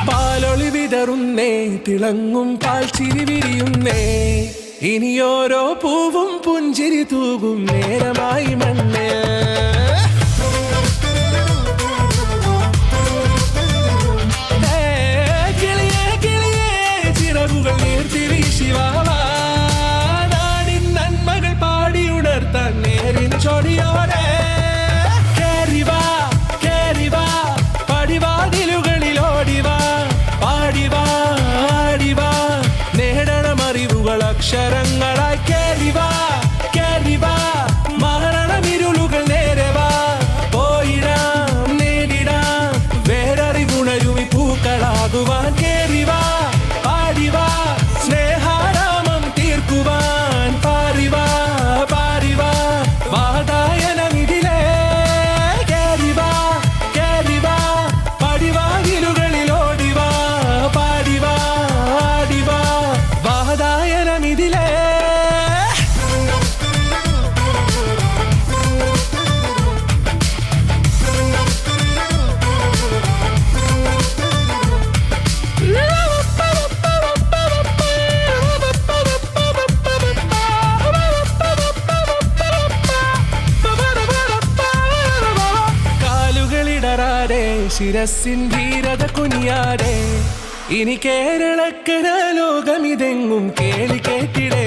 പാലൊളി വിതറുന്നേ, തിളങ്ങും പാൽച്ചിരി വിരിയുന്നേ, ഇനിയോരോ പൂവും പുഞ്ചിരി തൂകും നേരമായി മണ്ണേ. കിളിയേ കിളിയേ ചിറകുകൾ നീർത്തി വീശിവാവാ, നാടിൻ നന്മകൾ പാടിയുണർത്താൻ നേരിൻ ചൊടിയോടെ. കേറിവാ കേറിവാ പടിവാതിലുകളിൽ ഓടിവാ, പാടിവാ ആടിവാ നേടണമറിവുകൾ അക്ഷരങ്ങളായി. കേറിവാ കേറിവാ മരണമിരുളുകൾ നേരവാ, പോയിടാം നേടിടാം വേററിവുണരുമി പൂക്കളാകുവാൻ. കേറിവാ പാടിവാ സ്നേഹാരാമം തീർക്കുവാൻ, പാറിവാ പാറിവാ വാതായനമിതിലേ. കേറിവാ കേറിവാ പടിവാതിലുകളിൽ ഓടിവാ, പാടിവാ ആടിവാ വാതായനമിതിലേ. കാലുകളിടറാതെ ശിരസിൻ ധീരത കുനിയാതെ, ഇനി കേരളക്കര ലോകമിതെങ്ങും കേളി കേട്ടിടേ.